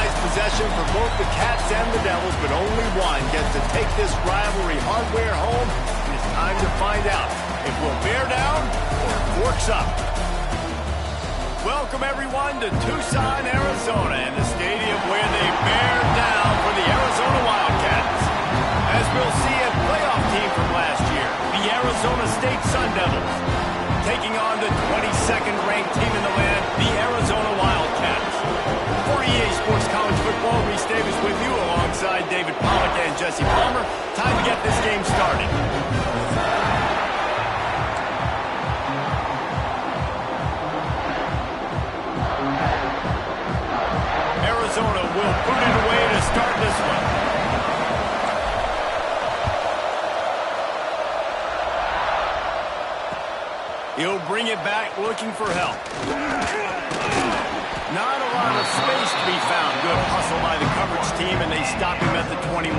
prized possession for both the Cats and the Devils, but only one gets to take this rivalry hardware home. It's time to find out if we'll bear down or forks up. Welcome, everyone, to Tucson, Arizona, and the stadium where they bear down for the Arizona Wildcats. As we'll see, a playoff team from last year, the Arizona State Sun Devils, taking on the 22nd ranked team in the land, the Arizona Wildcats. For EA Sports College Football, Reese Davis with you alongside David Pollack and Jesse Palmer. Time to get this game started. Arizona will put it away to start this one. He'll bring it back looking for help. Not a lot of space to be found. Good hustle by the coverage team, and they stop him at the 21.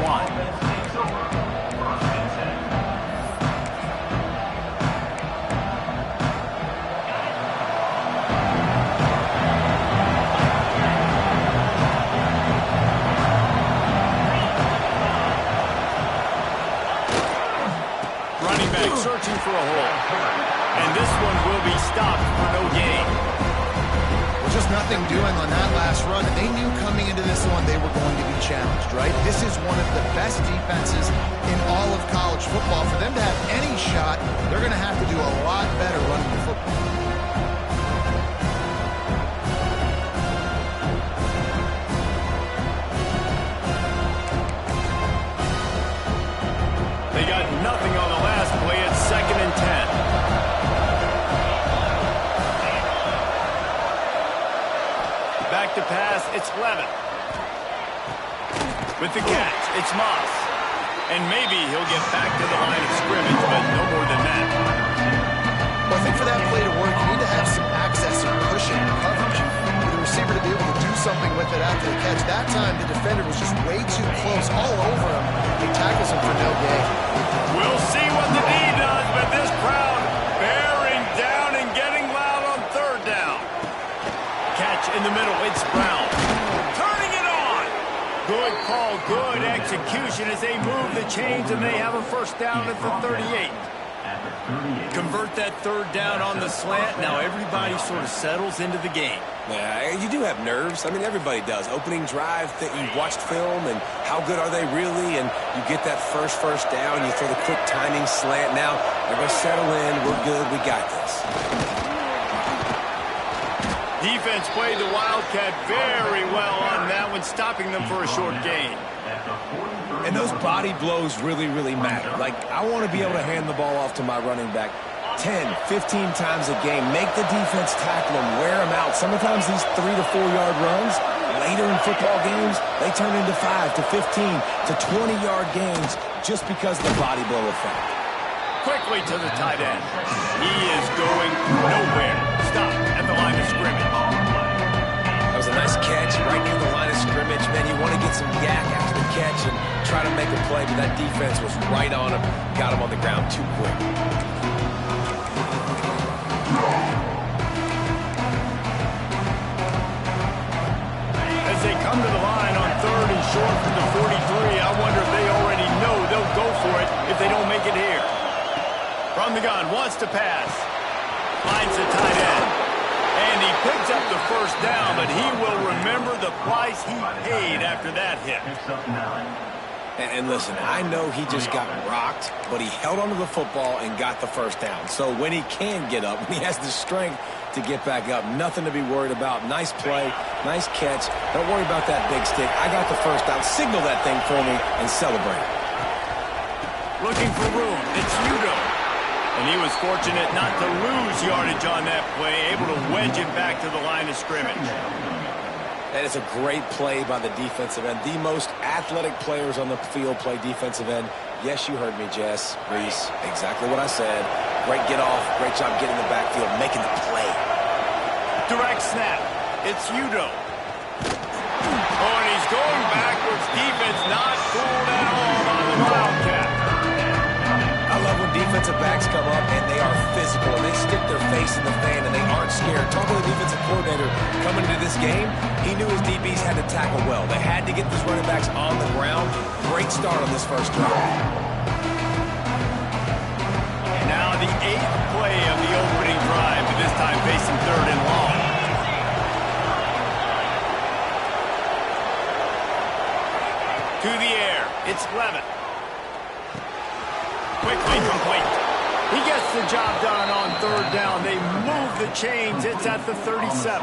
Searching for a hole. And this one will be stopped for no gain. Well, just nothing doing on that last run. And they knew coming into this one they were going to be challenged, right? This is one of the best defenses in all of college football. For them to have any shot, they're going to have to do a lot better running the football. They got nothing on the last play. It's 2nd and 10. Back to pass. It's Levin. With the catch, it's Moss. And maybe he'll get back to the line of scrimmage, but no more than that. Well, I think for that play to work, you need to have some access and cushion and coverage for the receiver to be able to do something with it after the catch. That time, the defender was just way too close, all over him. He tackles him for no gain. We'll see what the D does, but this crowd bearing down and getting loud on 3rd down. Catch in the middle, it's Brown. Turning it on! Good call, good execution as they move the chains, and they have a 1st down at the 38. Convert that 3rd down on the slant. Now everybody sort of settles into the game. Yeah, you do have nerves. I mean, everybody does. Opening drive that you watched film, and how good are they really? And you get that first down, you throw the quick timing slant. Now, everybody settle in. We're good. We got this. Defense played the Wildcat very well on that one, stopping them for a short gain. And those body blows really, really matter. Like, I want to be able to hand the ball off to my running back 10, 15 times a game. Make the defense tackle them, wear them out. Sometimes these 3 to 4 yard runs, later in football games, they turn into 5 to 15 to 20 yard gains just because of the body blow effect. Quickly to the tight end. He is going nowhere. Stop at the line of scrimmage. That was a nice catch right near the line of scrimmage. Man, you want to get some yak after the catch and try to make a play, but that defense was right on him. Got him on the ground too quick. As they come to the line on 3rd and short from the 43, I wonder if they already know they'll go for it if they don't make it here. From the gun, wants to pass. Finds the tight end. And he picks up the 1st down, but he will remember the price he paid after that hit. And listen, I know he just got rocked, but he held onto the football and got the 1st down. So when he can get up, when he has the strength to get back up, nothing to be worried about. Nice play, nice catch. Don't worry about that big stick. I got the 1st down. Signal that thing for me and celebrate. Looking for room. It's Udo. And he was fortunate not to lose yardage on that play, able to wedge it back to the line of scrimmage. That is a great play by the defensive end. The most athletic players on the field play defensive end. Yes, you heard me, Jess, Reese. Exactly what I said. Great get off. Great job getting the backfield, making the play. Direct snap. It's Udo. Oh, and he's going backwards. Defense not fooled at all by the Wildcat. I love when defensive backs come up and they are physical, and they stick their face in the fan, and they aren't scared. Talking to the defensive coordinator coming into this game, he knew his DBs had to tackle well. They had to get these running backs on the ground. Great start on this first drive. Now the 8th play of the opening drive, but this time facing 3rd and long. To the air, it's Levitt. Quickly complete. He gets the job done on 3rd down. They move the chains. It's at the 37.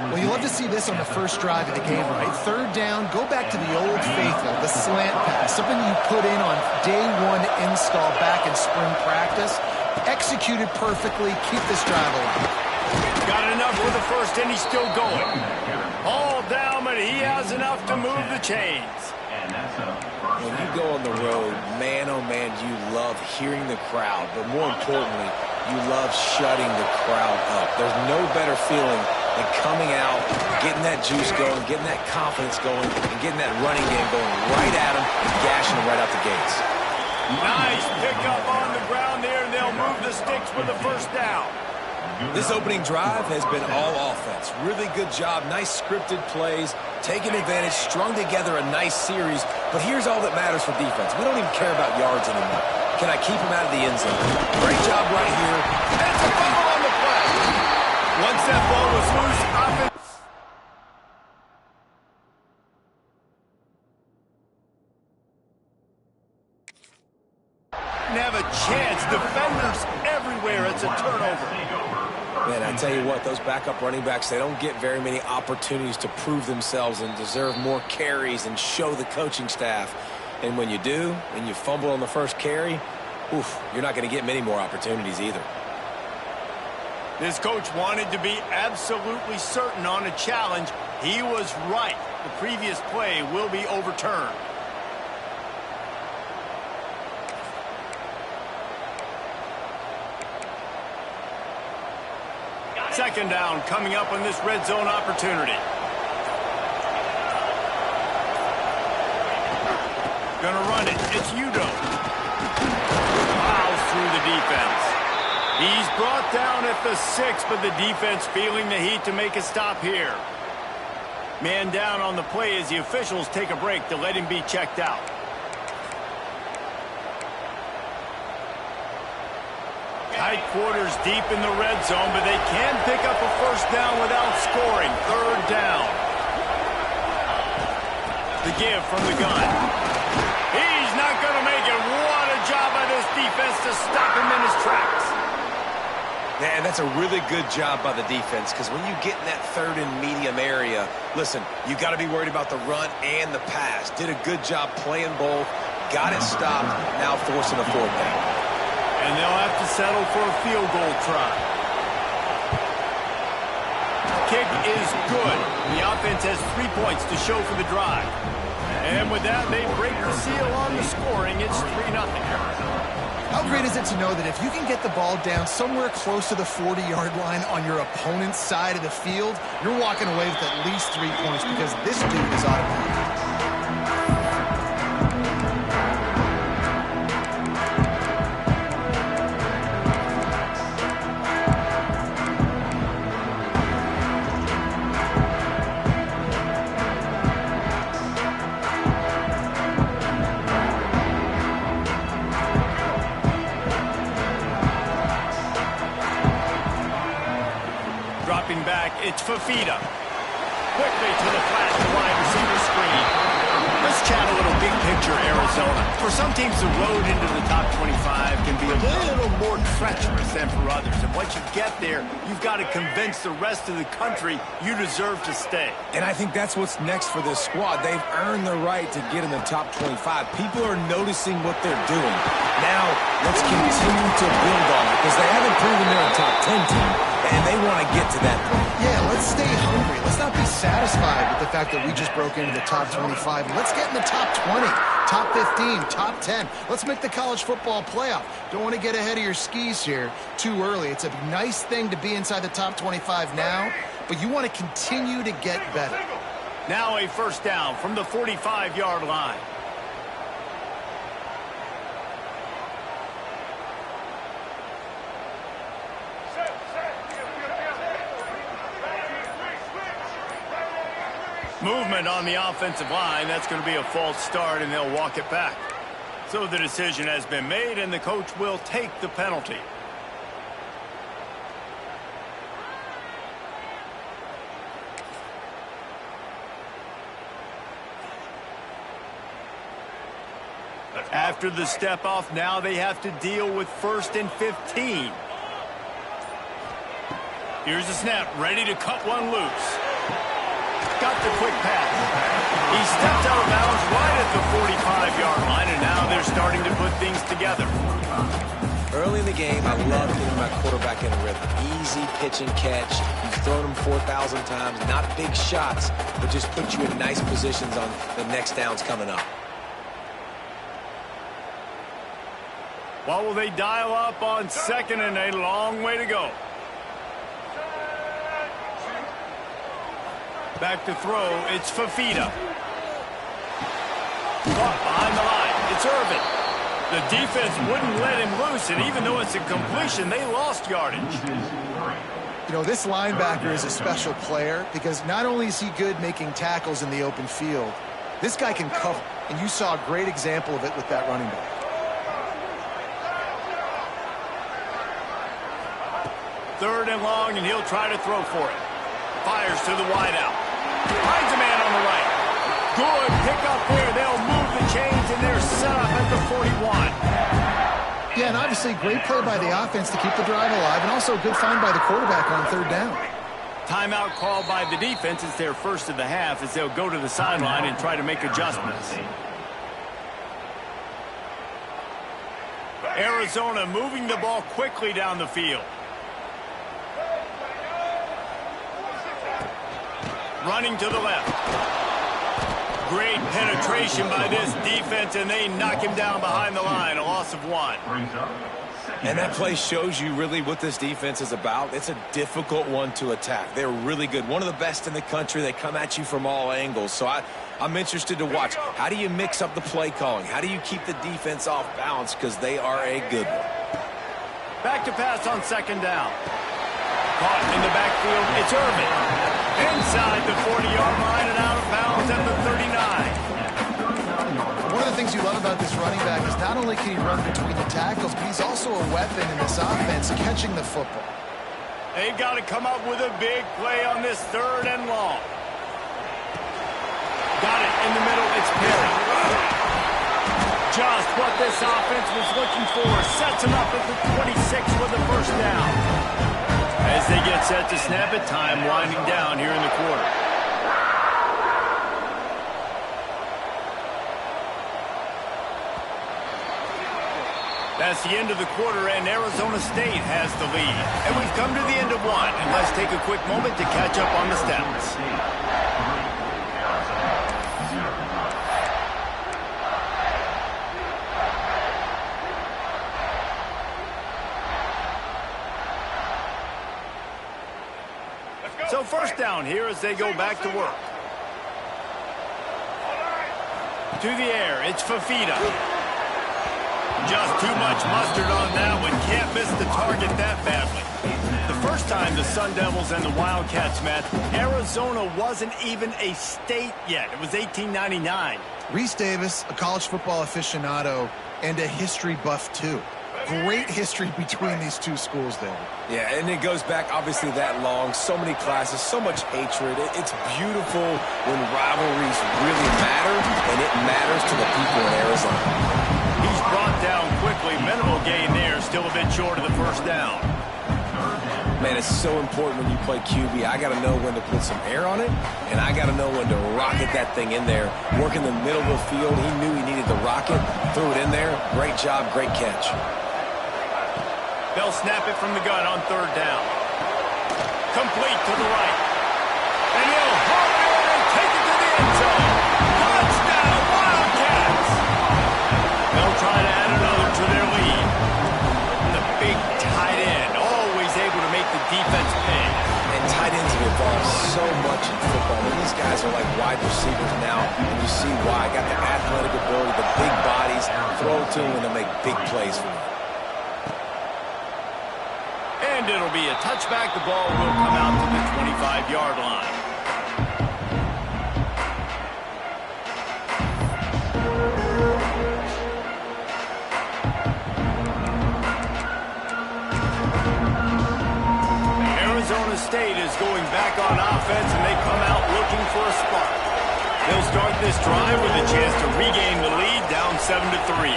Well, you love to see this on the first drive of the game, right? 3rd down, go back to the old faithful, the slant pass, something you put in on day 1 install back in spring practice. Executed perfectly. Keep this drive alive. Got enough for the first, and he's still going. All down, but he has enough to move the chains. When you go on the road, man, oh man, you love hearing the crowd, but more importantly, you love shutting the crowd up. There's no better feeling than coming out, getting that juice going, getting that confidence going, and getting that running game going right at them and gashing them right out the gates. Nice pickup on the ground there, and they'll move the sticks for the first down. This opening drive has been all offense. Really good job, nice scripted plays, taking advantage, strung together a nice series. But here's all that matters for defense. We don't even care about yards anymore. Can I keep him out of the end zone? Great job right here. And it's a fumble on the play. Once that ball was loose, offense. Have a chance. Defenders everywhere. It's a turnover. Man, I tell you what, those backup running backs, they don't get very many opportunities to prove themselves and deserve more carries and show the coaching staff. And when you do, and you fumble on the first carry, oof, you're not going to get many more opportunities either. This coach wanted to be absolutely certain on a challenge. He was right. The previous play will be overturned. Second down coming up on this red zone opportunity. Gonna run it. It's Udo. Plows through the defense. He's brought down at the 6, but the defense feeling the heat to make a stop here. Man down on the play as the officials take a break to let him be checked out. Tight quarters deep in the red zone, but they can pick up a first down without scoring. 3rd down. The give from the gun. He's not going to make it. What a job by this defense to stop him in his tracks. Man, that's a really good job by the defense, because when you get in that 3rd and medium area, listen, you got to be worried about the run and the pass. Did a good job playing both, got it stopped, now forcing a 4th down. And they'll have to settle for a field goal try. Kick is good. The offense has 3 points to show for the drive. And with that, they break the seal on the scoring. It's 3-0. How great is it to know that if you can get the ball down somewhere close to the 40-yard line on your opponent's side of the field, you're walking away with at least 3 points because this dude is automatic. It's Fafita. Quickly to the flat, the wide receiver screen. Let's chat a little big picture Arizona. For some teams, the road into the top 25 can be a little more treacherous than for others. And once you get there, you've got to convince the rest of the country you deserve to stay. And I think that's what's next for this squad. They've earned the right to get in the top 25. People are noticing what they're doing. Now, let's continue to build on it, because they haven't proven they're a top 10 team, and they want to get to that point. Yeah, let's stay hungry. Let's not be satisfied with the fact that we just broke into the top 25. Let's get in the top 20, top 15, top 10. Let's make the college football playoff. Don't want to get ahead of your skis here too early. It's a nice thing to be inside the top 25 now, but you want to continue to get better. Now a first down from the 45-yard line. Movement on the offensive line. That's going to be a false start, and they'll walk it back. So the decision has been made, and the coach will take the penalty. After the step off, now they have to deal with 1st and 15. Here's the snap, ready to cut one loose. Got the quick pass. He stepped out of bounds right at the 45-yard line, and now they're starting to put things together. Early in the game, I love getting my quarterback in a rhythm. Easy pitch and catch. You've thrown them 4,000 times. Not big shots, but just put you in nice positions on the next downs coming up. What will they dial up on 2nd and a long way to go? Back to throw, it's Fafita. Caught behind the line, it's Irvin. The defense wouldn't let him loose, and even though it's a completion, they lost yardage. You know, this linebacker is a special player because not only is he good making tackles in the open field, this guy can cover, and you saw a great example of it with that running back. Third and long, and he'll try to throw for it. Fires to the wideout. Finds a man on the right. Good pick up there. They'll move the chains, and they're set up at the 41. Yeah, and obviously great play by the offense to keep the drive alive, and also a good find by the quarterback on 3rd down. Timeout called by the defense. It's their first of the half as they'll go to the sideline and try to make adjustments. Arizona moving the ball quickly down the field. Running to the left. Great penetration by this defense, and they knock him down behind the line. A loss of 1. And that play shows you really what this defense is about. It's a difficult one to attack. They're really good. One of the best in the country. They come at you from all angles. So I'm interested to watch. How do you mix up the play calling? How do you keep the defense off balance? Because they are a good one. Back to pass on 2nd down. Caught in the backfield. It's Irvin. Inside the 40-yard line and out of bounds at the 39. One of the things you love about this running back is not only can he run between the tackles, but he's also a weapon in this offense catching the football. They've got to come up with a big play on this 3rd and long. Got it in the middle. It's Perry. Just what this offense was looking for. Sets him up at the 26 for the 1st down. As they get set to snap it, time winding down here in the quarter. That's the end of the quarter, and Arizona State has the lead. And we've come to the end of 1, and let's take a quick moment to catch up on the stats. So 1st down here as they go back to work. To the air, it's Fafita. Just too much mustard on that one. Can't miss the target that badly. The first time the Sun Devils and the Wildcats met, Arizona wasn't even a state yet. It was 1899. Reese Davis, a college football aficionado, and a history buff, too. Great history between these two schools, David. Yeah, and it goes back obviously that long. So many classes, so much hatred. It's beautiful when rivalries really matter, and it matters to the people in Arizona. He's brought down quickly. Minimal gain there. Still a bit short of the 1st down. Man, it's so important when you play QB. I got to know when to put some air on it, and I got to know when to rocket that thing in there. Work in the middle of the field. He knew he needed the rocket. Threw it in there. Great job, great catch. They'll snap it from the gun on 3rd down. Complete to the right. And he'll hop in and take it to the end zone. Touchdown, Wildcats! They'll try to add another to their lead. The big tight end, always able to make the defense pay. And tight ends have evolved so much in football. And these guys are like wide receivers now. And you see why. Got the athletic ability, the big bodies. Throw it to them and they'll make big plays for them. And it'll be a touchback. The ball will come out to the 25-yard line. Arizona State is going back on offense, and they come out looking for a spark. They'll start this drive with a chance to regain the lead, down 7-3.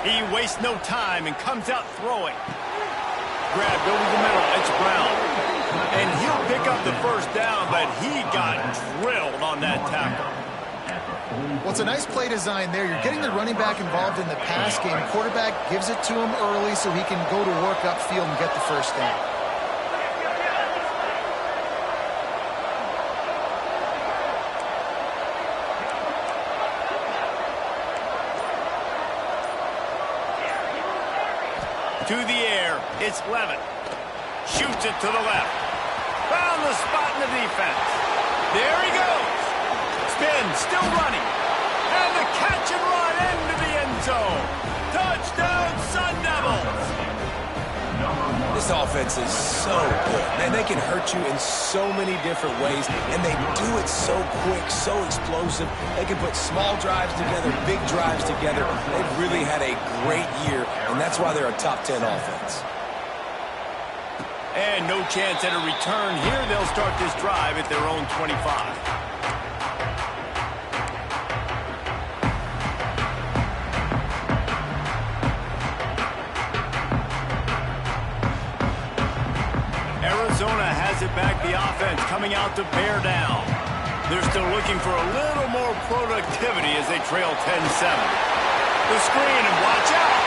He wastes no time and comes out throwing. Grabbed over the middle. It's Brown. And he'll pick up the first down, but he got drilled on that tackle. Well, it's a nice play design there. You're getting the running back involved in the pass game. Quarterback gives it to him early so he can go to work upfield and get the first down. To the air, it's Levitt. Shoots it to the left. Found the spot in the defense. There he goes. Spin, still running. And the catch and run into the end zone. Touchdown, Sun Devils. This offense is so good. Man, they can hurt you in so many different ways, and they do it so quick, so explosive. They can put small drives together, big drives together. They've really had a great year, and that's why they're a top 10 offense. And no chance at a return here. They'll start this drive at their own 25. Arizona has it back, the offense coming out to bear down. They're still looking for a little more productivity as they trail 10-7. The screen, and watch out.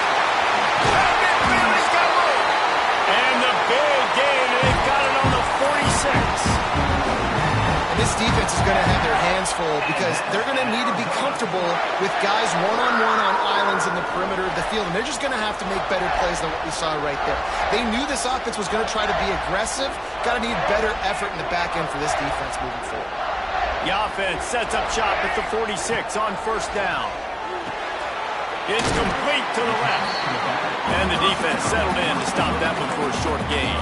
Midfield's got room. And the big gain, and they've got it on the 46. This defense is going to have their hands full because they're going to need to be comfortable with guys one-on-one on islands in the perimeter of the field, and they're just going to have to make better plays than what we saw right there. They knew this offense was going to try to be aggressive. Got to need better effort in the back end for this defense moving forward. The offense sets up shop at the 46 on first down. It's complete to the left. And the defense settled in to stop that one for a short gain.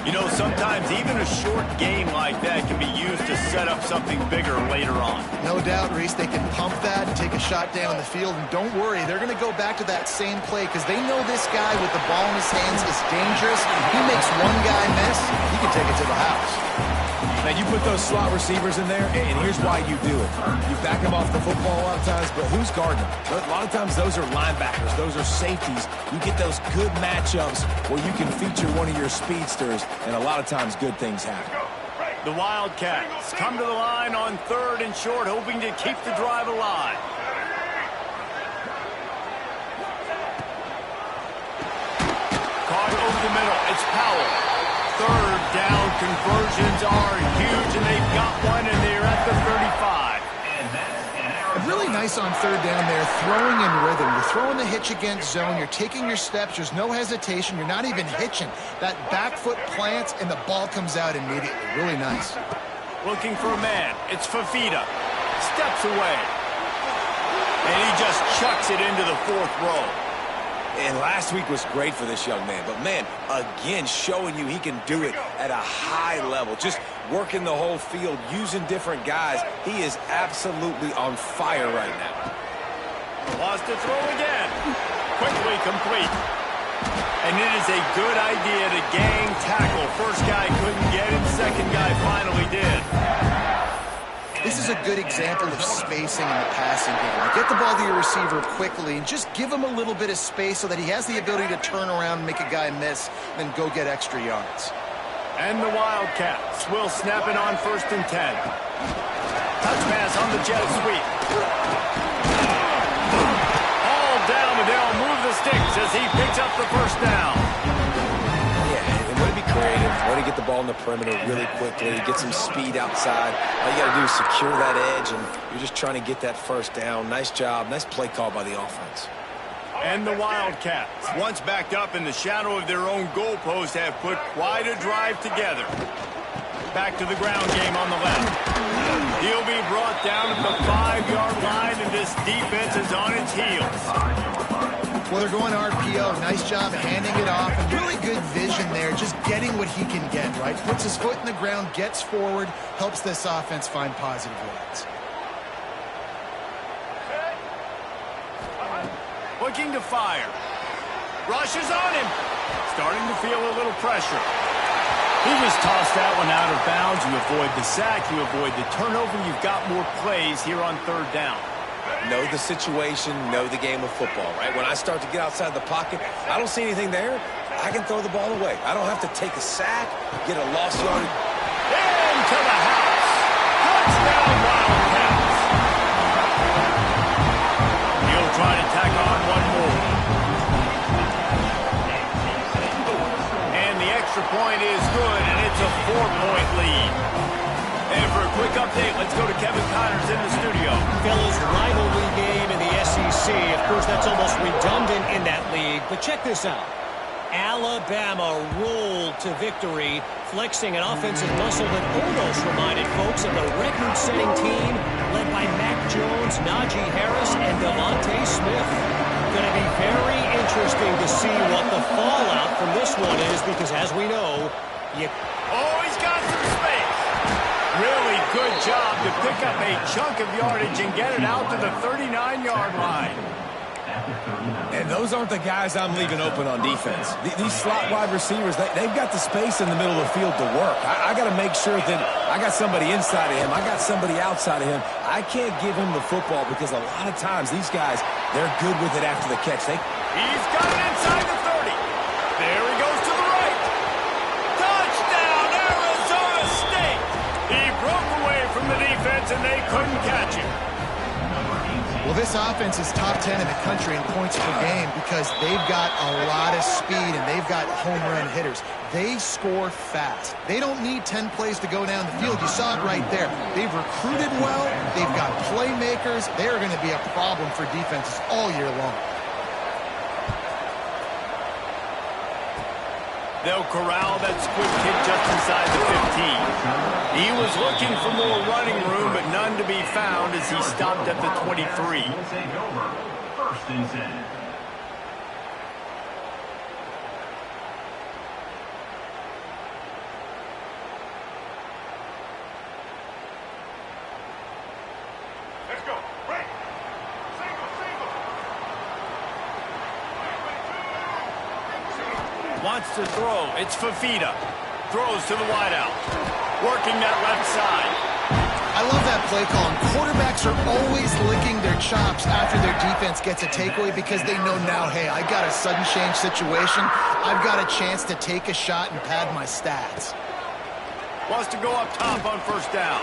You know, sometimes even a short game like that can be used to set up something bigger later on. No doubt, Reese, they can pump that and take a shot down the field. And don't worry, they're going to go back to that same play because they know this guy with the ball in his hands is dangerous. He makes one guy miss, he can take it to the house. Now, you put those slot receivers in there, and here's why you do it. You back them off the football a lot of times, but who's guarding them? A lot of times those are linebackers. Those are safeties. You get those good matchups where you can feature one of your speedsters, and a lot of times good things happen. The Wildcats come to the line on 3rd and short, hoping to keep the drive alive. Caught over the middle. It's Powell. 3rd down conversions are huge, and they've got one, and they're at the 35. Really nice on 3rd down there, throwing in rhythm. You're throwing the hitch against zone. You're taking your steps. There's no hesitation. You're not even hitching. That back foot plants, and the ball comes out immediately. Really nice. Looking for a man. It's Fafita. Steps away. And he just chucks it into the 4th row. And last week was great for this young man. But, man, again, showing you he can do it at a high level. Just working the whole field, using different guys. He is absolutely on fire right now. Lost to throw again. Quickly complete. And it is a good idea to gang tackle. First guy couldn't get it. Second guy finally did. This is a good example of spacing in the passing game. Get the ball to your receiver quickly and just give him a little bit of space so that he has the ability to turn around and make a guy miss, then go get extra yards. And the Wildcats will snap it on 1st and 10. Touch pass on the jet sweep. All down, and they'll move the sticks as he picks up the first down. Way to be creative, way to get the ball in the perimeter really quickly, get some speed outside. All you got to do is secure that edge, and you're just trying to get that first down. Nice job, nice play call by the offense. And the Wildcats, once backed up in the shadow of their own goalpost, have put quite a drive together. Back to the ground game on the left. He'll be brought down at the 5-yard line, and this defense is on its heels. Well, they're going RPO. Nice job handing it off. And really good vision there, just getting what he can get, right? Puts his foot in the ground, gets forward, helps this offense find positive yards. Looking to fire. Rushes on him. Starting to feel a little pressure. He just tossed that one out of bounds. You avoid the sack, you avoid the turnover. You've got more plays here on third down. Know the situation, know the game of football, right? When I start to get outside the pocket, I don't see anything there, I can throw the ball away. I don't have to take a sack, get a lost yard. Into the house. Touchdown, Wildcats. He'll try to tack on one more. And the extra point is good, and it's a 4-point lead. And for a quick update, let's go to Kevin Connors in the studio. Fellas, rivalry game in the SEC. Of course, that's almost redundant in that league. But check this out. Alabama rolled to victory, flexing an offensive muscle that almost reminded folks of the record-setting team led by Mac Jones, Najee Harris, and Devontae Smith. Going to be very interesting to see what the fallout from this one is because, as we know, Oh, he's got some space. Really good job to pick up a chunk of yardage and get it out to the 39-yard line. And those aren't the guys I'm leaving open on defense. These slot wide receivers, they've got the space in the middle of the field to work. I got to make sure that I got somebody inside of him. I got somebody outside of him. I can't give him the football because a lot of times these guys, they're good with it after the catch. He's got it inside the 30. There he goes to the right. Touchdown, Arizona State. He broke away from the defense, and they couldn't catch him. Well, this offense is top 10 in the country in points per game because they've got a lot of speed and they've got home run hitters. They score fast. They don't need 10 plays to go down the field. You saw it right there. They've recruited well. They've got playmakers. They are going to be a problem for defenses all year long. They'll corral that squib kick just inside the 15. He was looking for more running room, but none to be found as he stopped at the 23. First and 10. Let's go. Break. Wants to throw. It's Fafita. Throws to the wideout. Working that left side. I love that play call. And quarterbacks are always licking their chops after their defense gets a takeaway because they know now, hey, I got a sudden change situation. I've got a chance to take a shot and pad my stats. Wants to go up top on first down.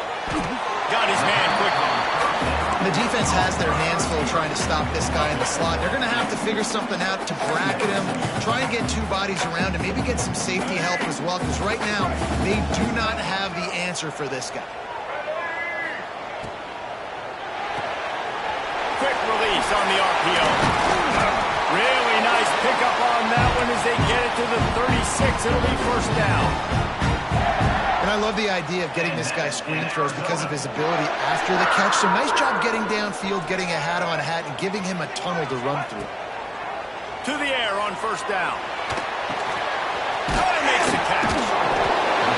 Got his man quickly. The defense has their hands full trying to stop this guy in the slot. They're going to have to figure something out to bracket him, try and get two bodies around him, maybe get some safety help as well, because right now they do not have the answer for this guy. Quick release on the RPO. Really nice pickup on that one as they get it to the 36. It'll be first down. And I love the idea of getting this guy screen throws because of his ability after the catch. So nice job getting downfield, getting a hat-on-hat, and giving him a tunnel to run through. To the air on first down. Cutter makes the catch.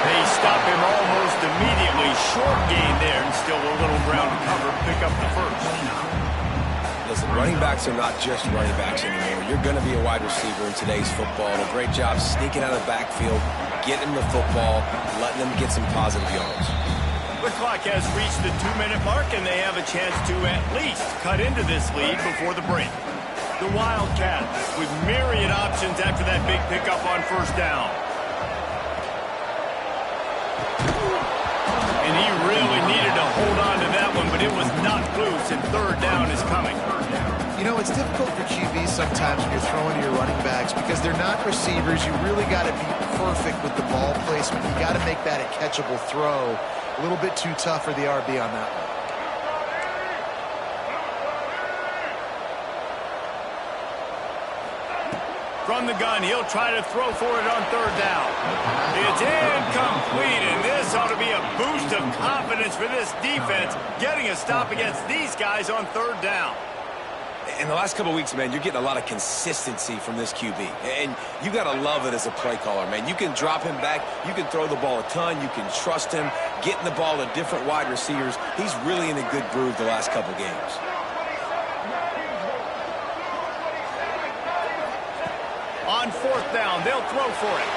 They stop him almost immediately. Short gain there, and still a little ground to cover. Pick up the first. Listen, running backs are not just running backs anymore. You're going to be a wide receiver in today's football. And a great job sneaking out of the backfield, getting the football, letting them get some positive yards. The clock has reached the 2-minute mark, and they have a chance to at least cut into this lead before the break. The Wildcats with myriad options after that big pickup on first down. And he really needed to hold on to that one, but it was not loose, and third down is coming. You know, it's difficult for QBs sometimes when you're throwing to your running backs because they're not receivers. You really got to be perfect with the ball placement. You got to make that a catchable throw. A little bit too tough for the RB on that one. From the gun, he'll try to throw for it on third down. It's incomplete, and this ought to be a boost of confidence for this defense, getting a stop against these guys on third down. In the last couple of weeks, man, you're getting a lot of consistency from this QB. And you got to love it as a play caller, man. You can drop him back. You can throw the ball a ton. You can trust him, getting the ball to different wide receivers. He's really in a good groove the last couple games. On fourth down, they'll throw for it.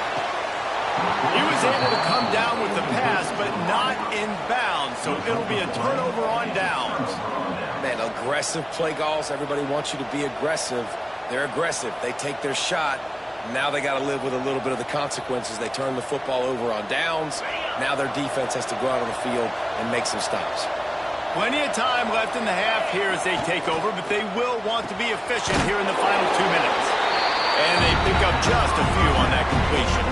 He was able to come down with the pass, but not in bounds, so it'll be a turnover on downs. Man, aggressive play calls. Everybody wants you to be aggressive. They're aggressive. They take their shot. Now they got to live with a little bit of the consequences. They turn the football over on downs. Now their defense has to go out on the field and make some stops. Plenty of time left in the half here as they take over, but they will want to be efficient here in the final 2 minutes. And they pick up just a few on that completion.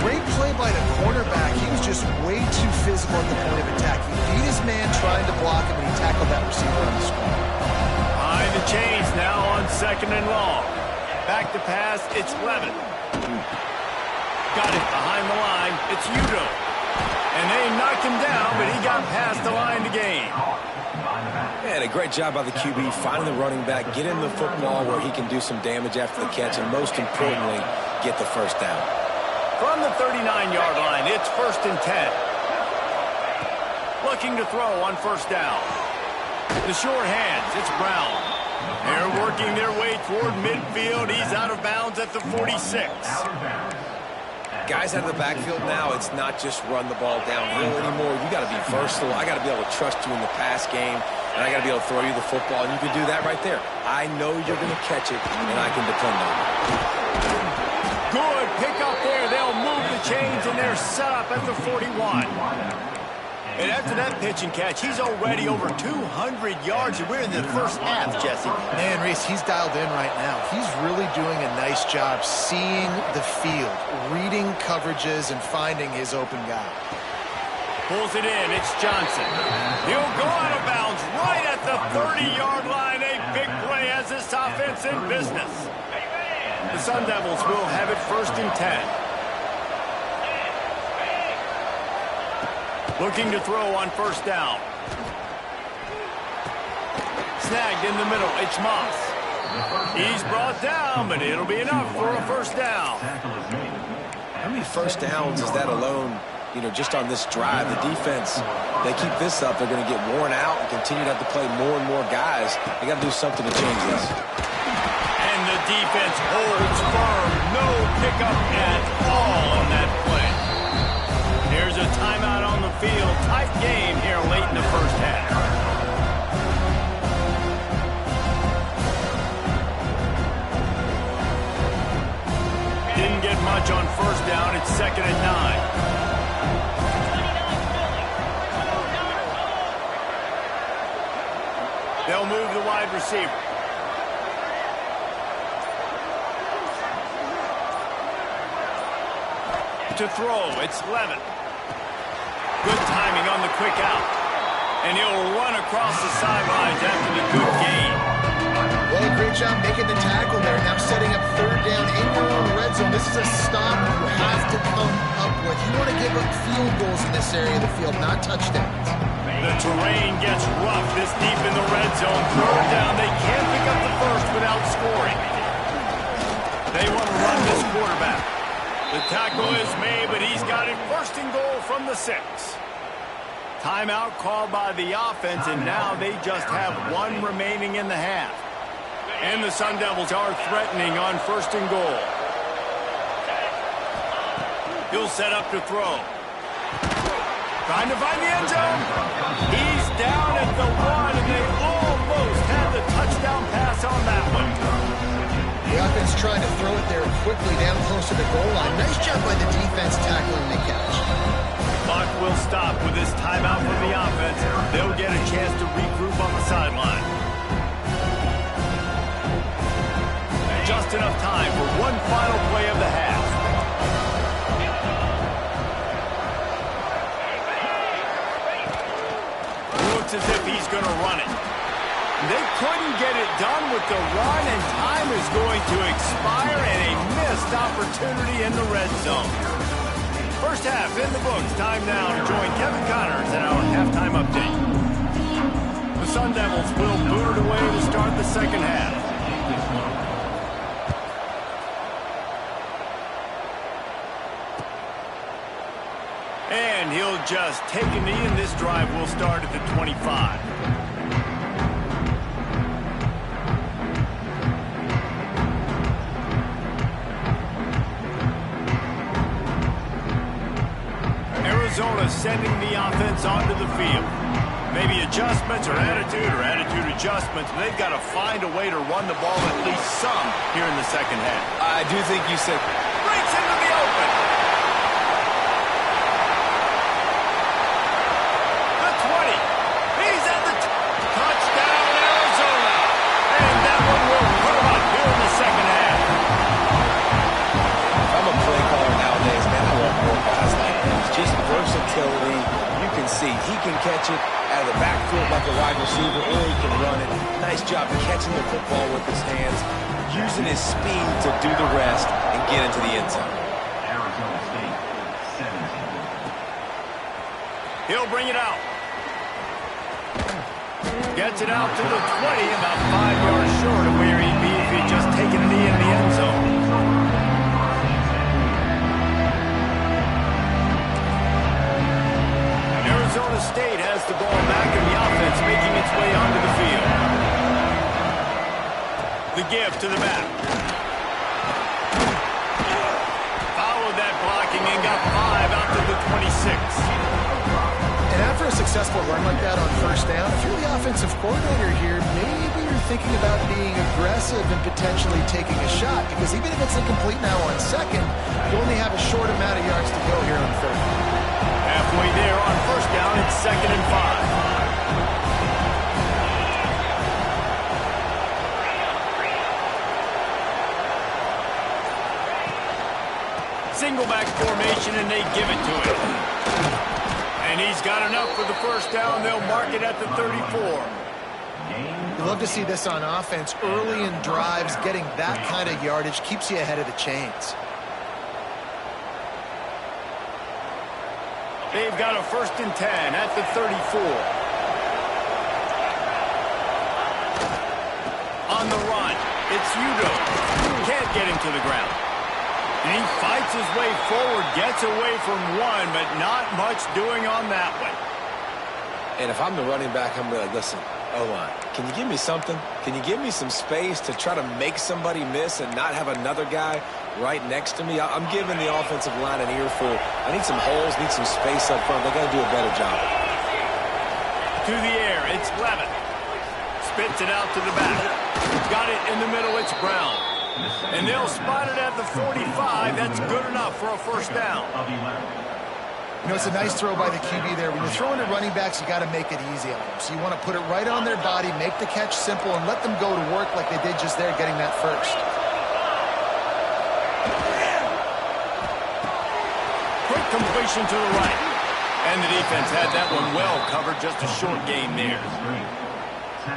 Great play by the cornerback. He was just way too physical at the point of attack. He beat his man trying to block him, and he tackled that receiver on the spot. Behind the chains now on 2nd and long. Back to pass, it's Levin. Got it behind the line, it's Udo. And they knocked him down, but he got past the line to gain. And a great job by the QB, finding the running back, get him the football where he can do some damage after the catch, and most importantly, get the first down. From the 39-yard line, it's 1st and 10. Looking to throw on 1st down. The short hands, it's Brown. They're working their way toward midfield. He's out of bounds at the 46. Guys out of the backfield now, it's not just run the ball downhill anymore. You got to be versatile. I got to be able to trust you in the pass game, and I got to be able to throw you the football, and you can do that right there. I know you're going to catch it, and I can depend on it. Good pick up there. They'll move the chains, and they're set up at the 41. And after that pitch and catch, he's already over 200 yards, and we're in the first half, Jesse. Man, Reese, he's dialed in right now. He's really doing a nice job seeing the field, reading coverages, and finding his open guy. Pulls it in. It's Johnson. He'll go out of bounds right at the 30-yard line. A big play as this offense in business. The Sun Devils will have it 1st and 10. Looking to throw on 1st down. Snagged in the middle. It's Moss. He's brought down, but it'll be enough for a 1st down. How many first downs is that alone, just on this drive? The defense, they keep this up, they're going to get worn out and continue to have to play more and more guys. They got to do something to change this. And the defense holds firm. No pickup at all on that play. Here's a timeout on the field. Tight game here late in the first half. Didn't get much on 1st down. It's 2nd and 9. They'll move the wide receiver. To throw, it's Levin. Good timing on the quick out. And he'll run across the sidelines after the good gain. Well, great job making the tackle there. Now setting up 3rd down in your own red zone. This is a stop you have to come up with. You want to give up field goals in this area of the field, not touchdowns. The terrain gets rough this deep in the red zone. 3rd down, they can't pick up the first without scoring. They want to run this quarterback. The tackle is made, but he's got it 1st and goal from the 6. Timeout called by the offense, and now they just have 1 remaining in the half. And the Sun Devils are threatening on 1st and goal. He'll set up to throw. Trying to find the end zone. He's down at the 1, and they almost had the touchdown pass on that one. The offense trying to throw it there quickly down close to the goal line. Nice job by the defense tackling the catch. Clock will stop with this timeout from the offense. They'll get a chance to regroup on the sideline. Just enough time for one final play of the half. Looks as if he's going to run it. They couldn't get it done with the run, and time is going to expire, and a missed opportunity in the red zone. First half in the books. Time now to join Kevin Connors in our halftime update. The Sun Devils will boot it away to start the second half. And he'll just take a knee, and this drive will start at the 25. Arizona sending the offense onto the field. Maybe adjustments or attitude adjustments. But they've got to find a way to run the ball at least some here in the second half. I do think you said... Breaks into the open. The 20. He's at the touchdown, Arizona. And that one will put him up here in the second half. If I'm a play caller nowadays, man, I want more guys like this. Just versatility. You can see he can catch it out of the backfield like a wide receiver, or he can run it. Nice job catching the football with his hands, using his speed to do the rest and get into the end zone. Arizona State, 17. He'll bring it out. Gets it out to the 20, about 5 yards short of where he'd be if he'd just taken a knee in the end zone. Arizona State has the ball back in the offense, making its way onto the field. The give to the back. Followed that blocking and got 5 out to the 26. And after a successful run like that on first down, if you're the offensive coordinator here, maybe you're thinking about being aggressive and potentially taking a shot, because even if it's incomplete now on second, you only have a short amount of yards to go here on third. Halfway there on first down, it's 2nd and 5. Single back formation, and they give it to him. And he's got enough for the first down. They'll mark it at the 34. You love to see this on offense. Early in drives, getting that kind of yardage keeps you ahead of the chains. They've got a 1st and 10 at the 34. On the run, it's Udo. Can't get him to the ground. And he fights his way forward, gets away from one, but not much doing on that one. And if I'm the running back, I'm going to listen, O-line, can you give me something? Can you give me some space to try to make somebody miss and not have another guy right next to me? I'm giving the offensive line an earful. I need some holes, need some space up front. They got to do a better job. To the air, it's Levitt. Spits it out to the back. Got it in the middle, it's Brown. And they'll spot it at the 45. That's good enough for a first down. You know, it's a nice throw by the QB there. When you're throwing at running backs, you got to make it easy on them. So you want to put it right on their body, make the catch simple, and let them go to work like they did just there, getting that first. Quick completion to the right. And the defense had that one well covered, just a short gain there.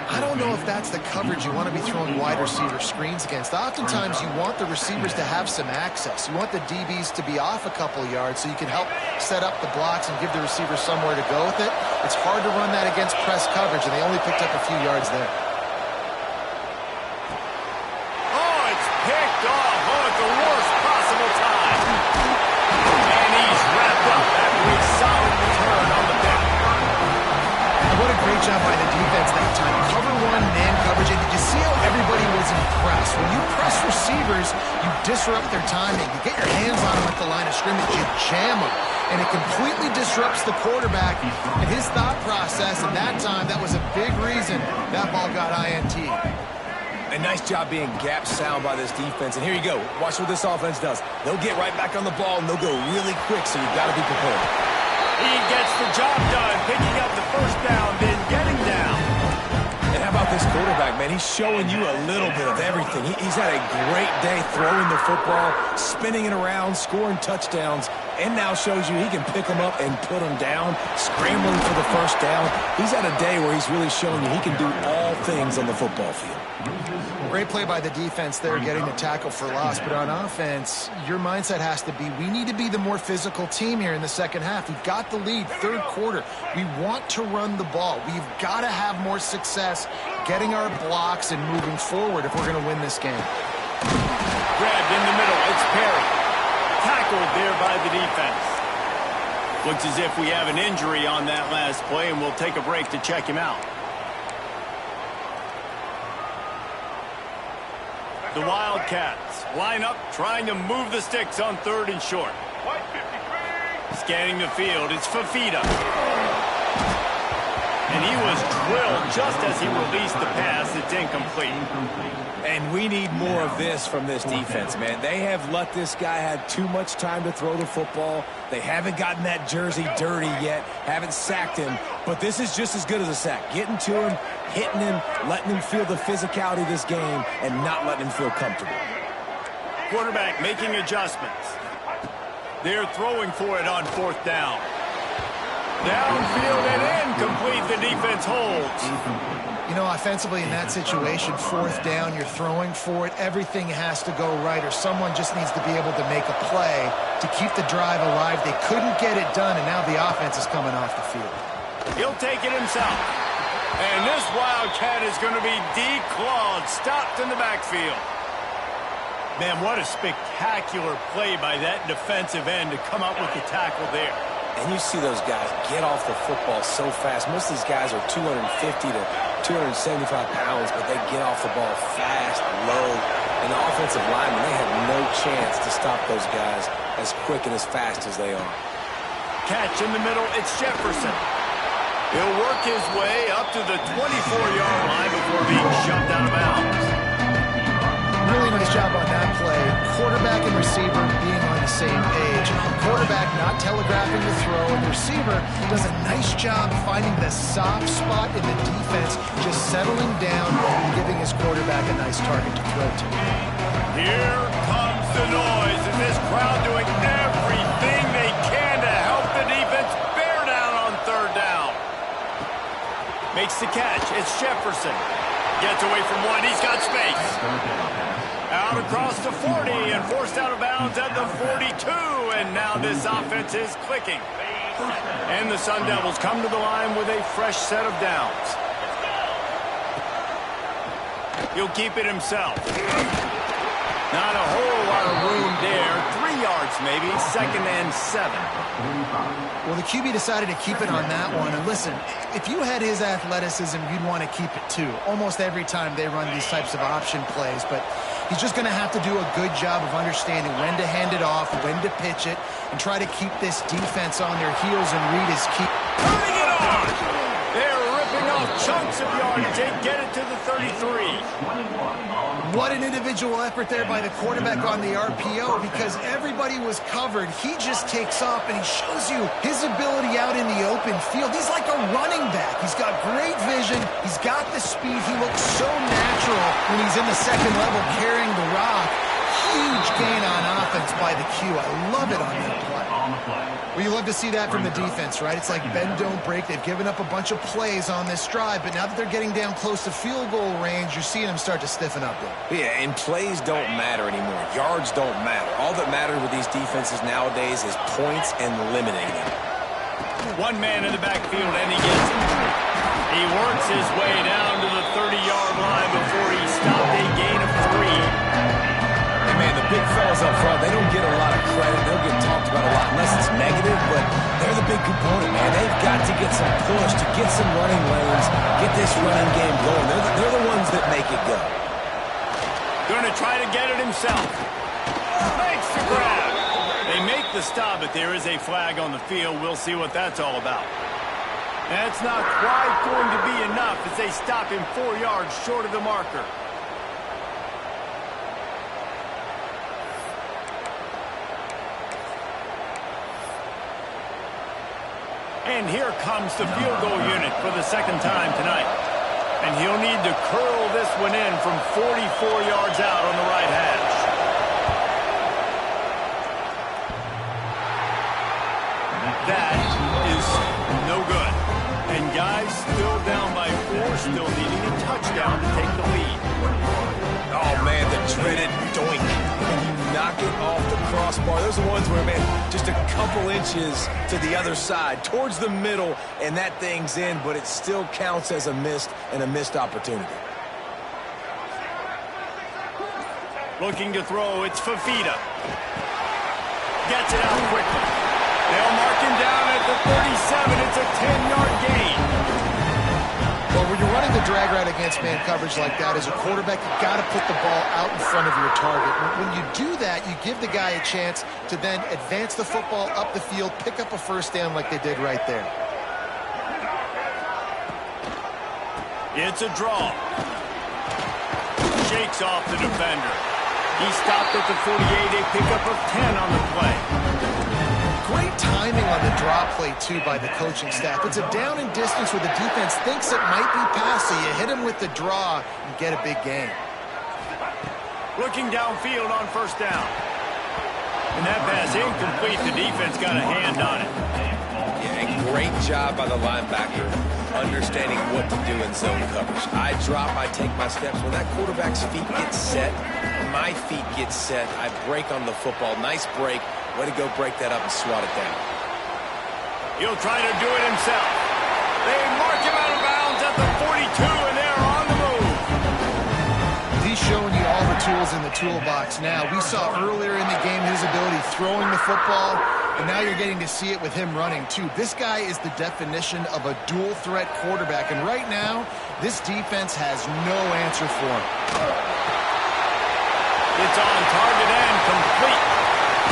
I don't know if that's the coverage you want to be throwing wide receiver screens against. Oftentimes, you want the receivers to have some access. You want the DBs to be off a couple yards so you can help set up the blocks and give the receiver somewhere to go with it. It's hard to run that against press coverage, and they only picked up a few yards there. Oh, it's picked off. Oh, at the worst possible time. And he's wrapped up after a solid return on the back. And what a great job by the defense that time. Cover one, man coverage, and did you see how everybody was impressed? When you press receivers, you disrupt their timing. You get your hands on them at the line of scrimmage, you jam them, and it completely disrupts the quarterback and his thought process, and that time, that was a big reason that ball got INT. A nice job being gap sound by this defense, and here you go. Watch what this offense does. They'll get right back on the ball, and they'll go really quick, so you've got to be prepared. He gets the job done, picking up the first down, then getting down. And how about this quarterback, man? He's showing you a little bit of everything. He's had a great day throwing the football, spinning it around, scoring touchdowns, and now shows you he can pick them up and put them down, scrambling for the first down. He's had a day where he's really showing you he can do all things on the football field. Great play by the defense there, getting the tackle for loss. But on offense, your mindset has to be, we need to be the more physical team here in the second half. We've got the lead, third quarter. We want to run the ball. We've got to have more success getting our blocks and moving forward if we're going to win this game. Grabbed in the middle, it's Perry. Tackled there by the defense. Looks as if we have an injury on that last play, and we'll take a break to check him out. The Wildcats line up, trying to move the sticks on 3rd and short. Scanning the field, it's Fafita. And he was drilled just as he released the pass. It's incomplete. And we need more of this from this defense, man. They have let this guy have too much time to throw the football. They haven't gotten that jersey dirty yet, haven't sacked him, but this is just as good as a sack. Getting to him, hitting him, letting him feel the physicality of this game, and not letting him feel comfortable. Quarterback making adjustments. They're throwing for it on 4th down. Downfield and incomplete. The defense holds. You know, offensively in that situation, 4th down, you're throwing for it. Everything has to go right, or someone just needs to be able to make a play to keep the drive alive. They couldn't get it done, and now the offense is coming off the field. He'll take it himself. And this Wildcat is going to be declawed, stopped in the backfield. Man, what a spectacular play by that defensive end to come up with the tackle there. And you see those guys get off the football so fast. Most of these guys are 250 to 275 pounds, but they get off the ball fast, low. And the offensive linemen, they have no chance to stop those guys as quick and as fast as they are. Catch in the middle, it's Jefferson. He'll work his way up to the 24-yard line before being shoved out of bounds. Really nice job on that play. Quarterback and receiver being on the same page. Quarterback not telegraphing the throw, and the receiver does a nice job finding the soft spot in the defense, just settling down and giving his quarterback a nice target to throw to. Here comes the noise, and this crowd doing everything they can to help the defense bear down on 3rd down. Makes the catch. It's Jefferson. Gets away from one. He's got space. Out across the 40 and forced out of bounds at the 42. And now this offense is clicking. And the Sun Devils come to the line with a fresh set of downs. He'll keep it himself. Not a whole lot of room there. 3 yards maybe. 2nd and 7. Well, the QB decided to keep it on that one. And listen, if you had his athleticism, you'd want to keep it too. Almost every time they run these types of option plays. But he's just going to have to do a good job of understanding when to hand it off, when to pitch it, and try to keep this defense on their heels and read his key. Turning it on! They're ripping off chunks of yardage. They get it to the 33. What an individual effort there by the quarterback on the RPO, because everybody was covered. He just takes off, and he shows you his ability out in the open field. He's like a running back. He's got great vision. He's got the speed. He looks so natural when he's in the 2nd level carrying the rock. Huge gain on offense by the Q. I love it on that play. Well, you love to see that from the defense, right? It's like bend, don't break. They've given up a bunch of plays on this drive, but now that they're getting down close to field goal range, you're seeing them start to stiffen up there. Yeah, and plays don't matter anymore. Yards don't matter. All that matters with these defenses nowadays is points and limiting them. One man in the backfield, and he gets it. He works his way down to the 30-yard line before he stopped a gain of 3. And man, the big fellas up front, they don't get a lot of credit. They'll get talked about a lot unless it's negative, but they're the big component, man. They've got to get some push, to get some running lanes, get this running game going. They're the ones that make it go. Going to try to get it himself. Makes the grab. They make the stop, but there is a flag on the field. We'll see what that's all about. That's not quite going to be enough as they stop him 4 yards short of the marker. And here comes the field goal unit for the 2nd time tonight. And he'll need to curl this one in from 44 yards out on the right hash. That is no good. And guys, still down by 4, still needing a touchdown to take the lead. Oh, man, the dreaded doink. When you knock it off the crossbar, those are the ones where, man, just a couple inches to the other side, towards the middle, and that thing's in, but it still counts as a missed opportunity. Looking to throw, it's Fafita. Gets it out quickly. They'll mark him down at the 37. It's a 10-yard gain. Well, we're you're running the drag route against man coverage like that, as a quarterback, you got to put the ball out in front of your target. When you do that, you give the guy a chance to then advance the football up the field, pick up a first down like they did right there. It's a draw. Shakes off the defender. He stopped at the 48, a pickup of 10 on the play. Great timing on the draw play, too, by the coaching staff. It's a down and distance where the defense thinks it might be pass, so you hit him with the draw and get a big gain. Looking downfield on first down. And that pass incomplete. The defense got a hand on it. Yeah, great job by the linebacker understanding what to do in zone coverage. I drop, I take my steps. When that quarterback's feet get set, my feet get set, I break on the football. Nice break. Way to go break that up and swat it down. He'll try to do it himself. They mark him out of bounds at the 42, and they're on the move. He's showing you all the tools in the toolbox now. We saw earlier in the game his ability throwing the football, and now you're getting to see it with him running, too. This guy is the definition of a dual-threat quarterback, and right now, this defense has no answer for him. It's on target and complete.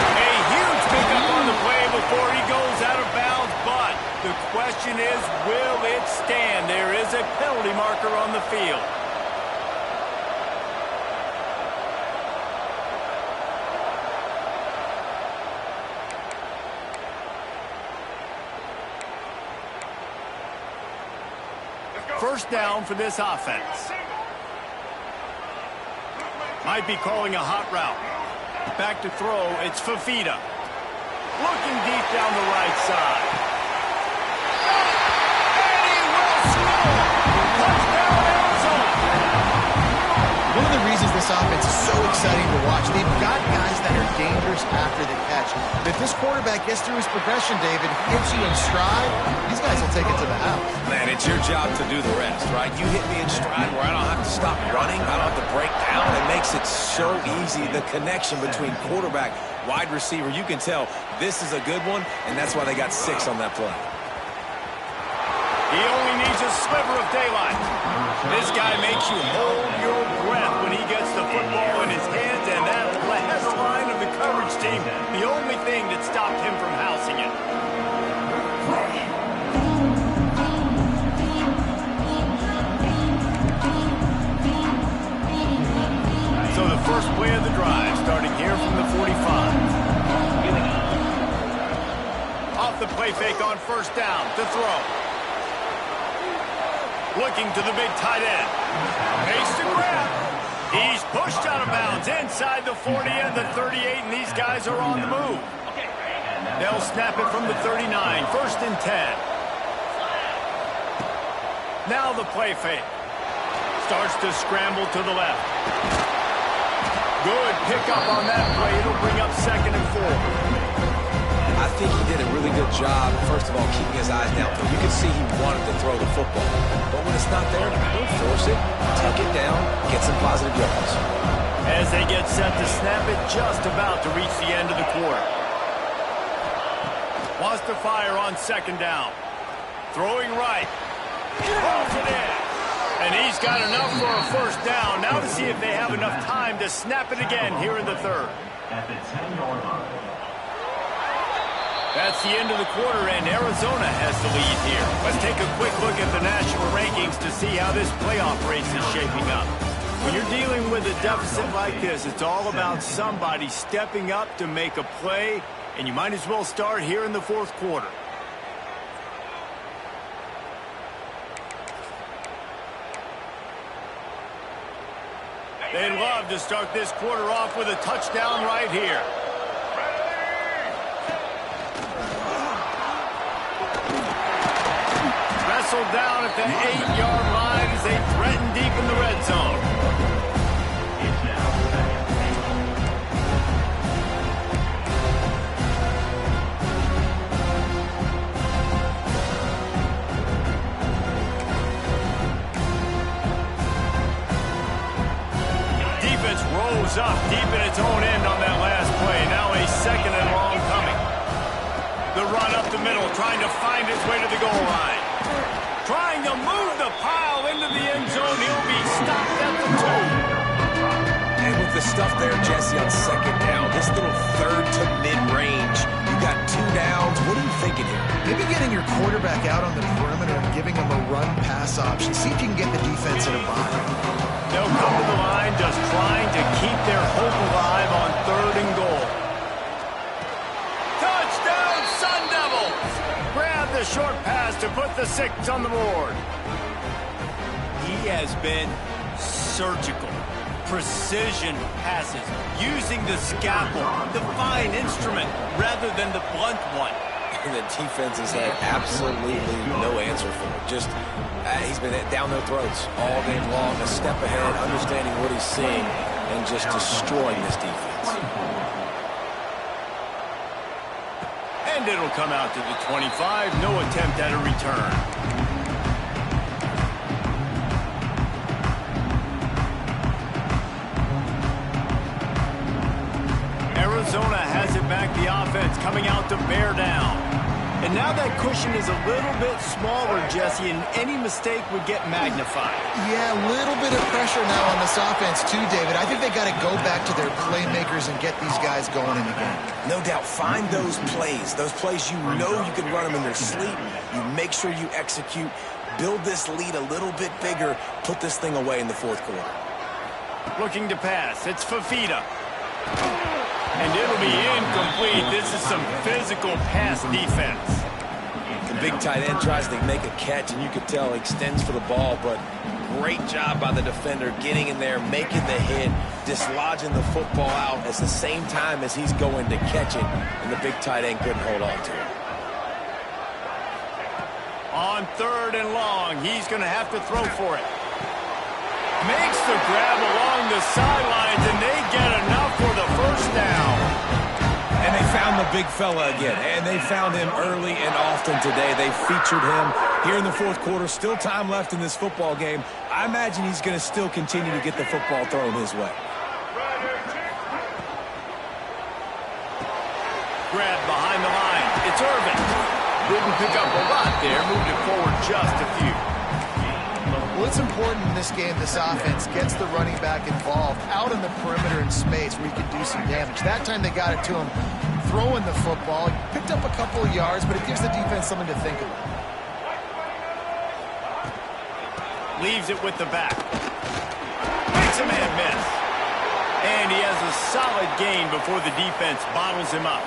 A huge pickup on the play before he goes out of bounds, but the question is, will it stand? There is a penalty marker on the field. First down for this offense. Might be calling a hot route. Back to throw, it's Fafita. Looking deep down the right side. And he will score! Touchdown, Arizona! One of the reasons this offense is so exciting to watch, they've got guys that are dangerous after the catch. If this quarterback gets through his progression, David, hits you in stride, these guys will take it to the house. Man, it's your job to do the rest, right? You hit me in stride where I don't have to stop running. I don't have to break down. It makes it so easy. The connection between quarterback, wide receiver, you can tell this is a good one, and that's why they got 6 on that play. He only needs a sliver of daylight. This guy makes you hold your breath when he gets the football in his hands, and that last line of the coverage team, the only thing that stopped him from housing it. So the first play of the drive, starting here from the 45. Off the play fake on first down to throw. Looking to the big tight end. Makes the grab. He's pushed out of bounds inside the 40 and the 38, and these guys are on the move. They'll snap it from the 39, first and 10. Now the play fake. Starts to scramble to the left. Good pickup on that play. It'll bring up second and 4. I think he did a really good job, first of all, keeping his eyes downfield. You can see he wanted to throw the football. But when it's not there, don't force it. Tuck it down, get some positive yards. As they get set to snap it, just about to reach the end of the quarter. Wants to fire on second down. Throwing right. Throws it in. And he's got enough for a first down. Now to see if they have enough time to snap it again here in the third. At the 10-yard line. That's the end of the quarter, and Arizona has the lead here. Let's take a quick look at the national rankings to see how this playoff race is shaping up. When you're dealing with a deficit like this, it's all about somebody stepping up to make a play, and you might as well start here in the fourth quarter. They'd love to start this quarter off with a touchdown right here. Wrestled down at the 8-yard line as they threaten deep in the red zone. Defense rose up deep in its own end on that last play. Now a second and long coming. The run up the middle, trying to find his way to the goal line. trying to move the pile into the end zone. He'll be stopped at the 2. And with the stuff there, Jesse, on second down, this little third to mid-range, you got 2 downs. What are you thinking here? Maybe getting your quarterback out on the perimeter and giving him a run-pass option. See if you can get the defense in a bind. They'll come to the line just trying to keep their hope alive on 3rd and goal. Touchdown, Sun Devils! Grab the short pass to put the 6 on the board. He has been surgical. Precision passes, using the scalpel, the fine instrument, rather than the blunt one. And the defense has had absolutely no answer for it. Just, he's been down their throats all game long, a step ahead, understanding what he's seeing, and just destroying this defense. And it'll come out to the 25, no attempt at a return. Arizona has it back, the offense coming out to bear down. And now that cushion is a little bit smaller, Jesse, and any mistake would get magnified. Yeah, a little bit of pressure now on this offense too, David. I think they got to go back to their playmakers and get these guys going in the game. No doubt, find those plays you know you can run them in their sleep. You make sure you execute, build this lead a little bit bigger, put this thing away in the 4th quarter. Looking to pass, it's Fafita. And it'll be incomplete. This is some physical pass defense. The big tight end tries to make a catch, and you can tell he extends for the ball, but great job by the defender getting in there, making the hit, dislodging the football out at the same time as he's going to catch it, and the big tight end couldn't hold on to it. On 3rd and long, he's going to have to throw for it. Makes the grab along the sidelines, and they get enough for the 1st down. And they found the big fella again, and they found him early and often today. They featured him here in the 4th quarter. Still time left in this football game. I imagine he's going to still continue to get the football thrown his way. Grab behind the line. It's Irvin. Didn't pick up a lot there. Moved it forward just a few. Well, it's important in this game, this offense gets the running back involved out in the perimeter in space where he can do some damage. That time they got it to him throwing the football. He picked up a couple of yards, but it gives the defense something to think about. Leaves it with the back. Makes a man miss. And he has a solid gain before the defense bottles him up.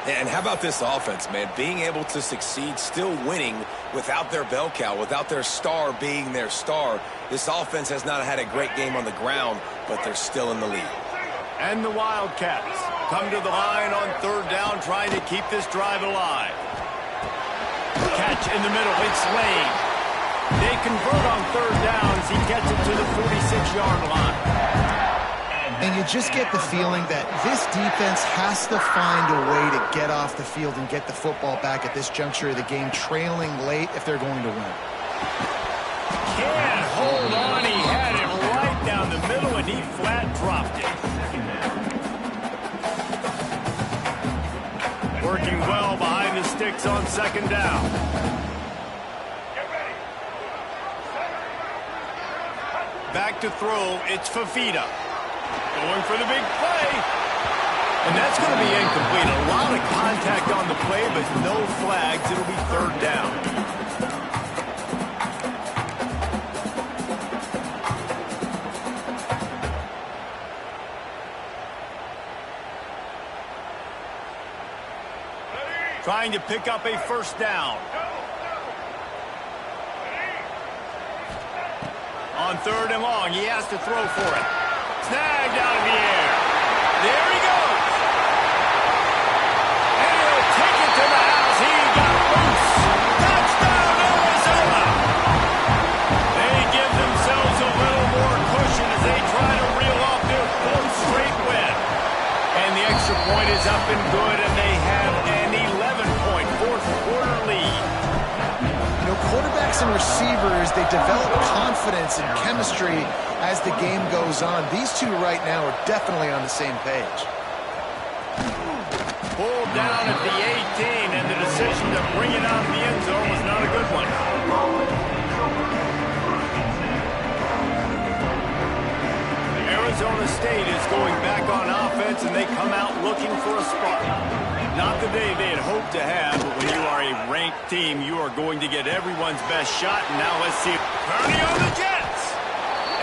And how about this offense, man? Being able to succeed, still winning without their bell cow, without their star being their star. This offense has not had a great game on the ground, but they're still in the lead. And the Wildcats come to the line on 3rd down, trying to keep this drive alive. Catch in the middle, it's Lane. They convert on 3rd down as he gets it to the 46-yard line. And you just get the feeling that this defense has to find a way to get off the field and get the football back at this juncture of the game, trailing late if they're going to win. Can't hold on. He had it right down the middle, and he flat dropped it. Working well behind the sticks on 2nd down. Back to throw. It's Fafita. Going for the big play. And that's going to be incomplete. A lot of contact on the play, but no flags. It'll be 3rd down. Trying to pick up a 1st down. On 3rd and long, he has to throw for it. Snagged out of the air. There he goes. And he'll take it to the house. He got loose. Touchdown, Arizona. They give themselves a little more cushion as they try to reel off their 4th straight win. And the extra point is up and good, and they have an 11-point 4th quarter lead. You know, quarterbacks and receivers, they develop confidence and chemistry as the game goes on. These two right now are definitely on the same page. Pulled down at the 18, and the decision to bring it out of the end zone was not a good one. Arizona State is going back on offense, and they come out looking for a spark. Not the day they had hoped to have, but when you are a ranked team, you are going to get everyone's best shot. And now let's see Purdy on the Jets.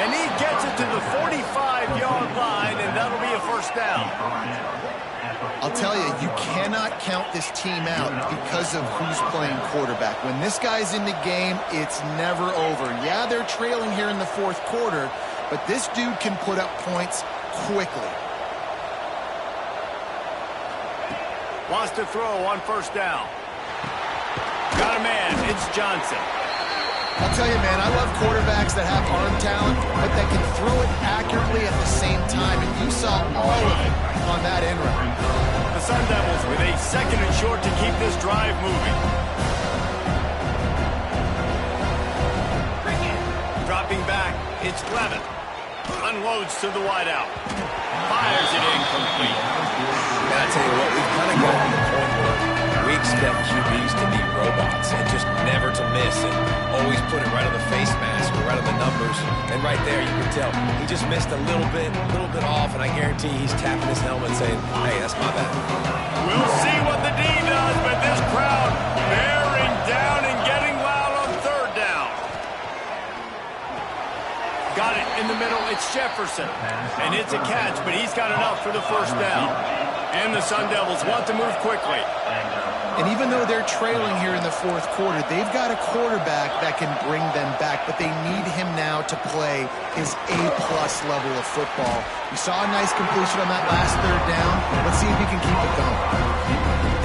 And he gets it to the 45-yard line, and that'll be a first down. I'll tell you, you cannot count this team out because of who's playing quarterback. When this guy's in the game, it's never over. Yeah, they're trailing here in the fourth quarter, but this dude can put up points quickly. Wants to throw on first down. Got a man. It's Johnson. I'll tell you, man, I love quarterbacks that have arm talent, but that can throw it accurately at the same time, and you saw all of it on that end round. The Sun Devils with a second and short to keep this drive moving. Dropping back, it's Clevin. Unloads to the wideout. Fires it incomplete. And I tell you what, we've kind of gotten to the point where we expect QBs to be robots and just never to miss and always put it right on the face mask or right on the numbers. And right there, you can tell he just missed a little bit off, and I guarantee he's tapping his helmet saying, hey, that's my bad. We'll see what the D does, but this crowd bearing down and getting loud on third down. Got it in the middle. It's Jefferson. And it's a catch, but he's got enough for the first down. And the Sun Devils want to move quickly. And even though they're trailing here in the fourth quarter, they've got a quarterback that can bring them back, but they need him now to play his A-plus level of football. We saw a nice completion on that last third down. Let's see if he can keep it going.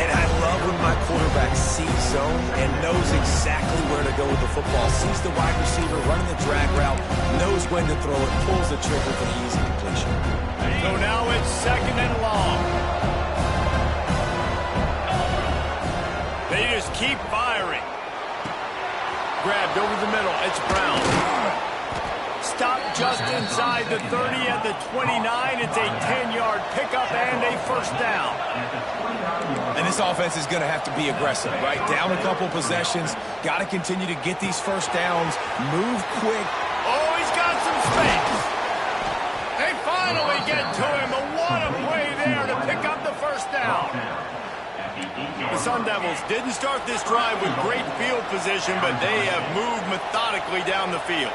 And I love when my quarterback sees zone and knows exactly where to go with the football. Sees the wide receiver running the drag route, knows when to throw it, pulls the trigger for the easy completion. So now it's second and long. They just keep firing. Grabbed over the middle. It's Brown. Stopped just inside the 30 at the 29. It's a 10-yard pickup and a first down. And this offense is going to have to be aggressive, right? Down a couple possessions. Got to continue to get these first downs. Move quick. Oh, he's got some space. They finally get to him. But what a play there to pick up the first down. The Sun Devils didn't start this drive with great field position, but they have moved methodically down the field.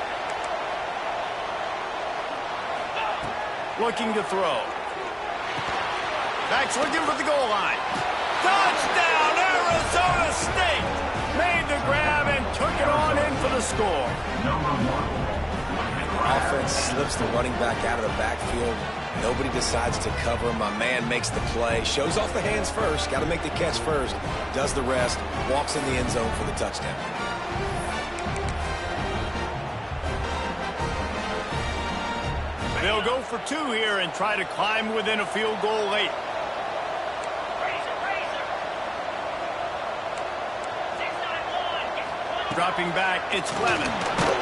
Looking to throw. Backs looking for the goal line. Touchdown, Arizona State! Made the grab and took it on in for the score. Offense slips the running back out of the backfield. Nobody decides to cover him. My man makes the play. Shows off the hands first. Got to make the catch first. Does the rest. Walks in the end zone for the touchdown. They'll go for two here and try to climb within a field goal late. Dropping back, it's Clevin.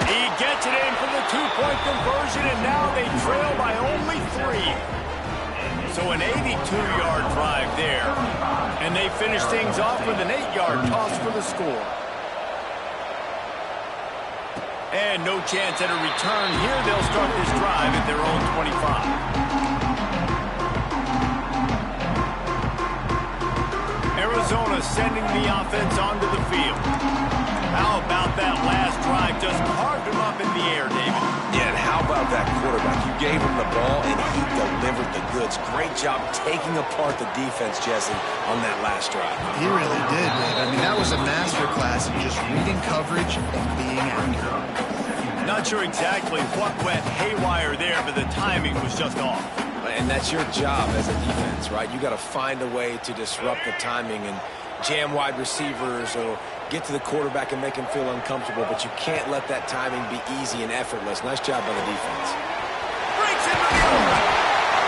He gets it in for the two-point conversion, and now they trail by only 3. So an 82-yard drive there. And they finish things off with an 8-yard toss for the score. And no chance at a return here. They'll start this drive at their own 25. Arizona sending the offense onto the field. How about that last drive? Just carved him up in the air, David. Yeah, and how about that quarterback? You gave him the ball, and he delivered the goods. Great job taking apart the defense, Jesse, on that last drive. He really did, man. I mean, that was a masterclass in just reading coverage and being accurate. Not sure exactly what went haywire there, but the timing was just off. And that's your job as a defense, right? You got to find a way to disrupt the timing and jam wide receivers or get to the quarterback and make him feel uncomfortable, but you can't let that timing be easy and effortless. Nice job by the defense. Breaks into the open.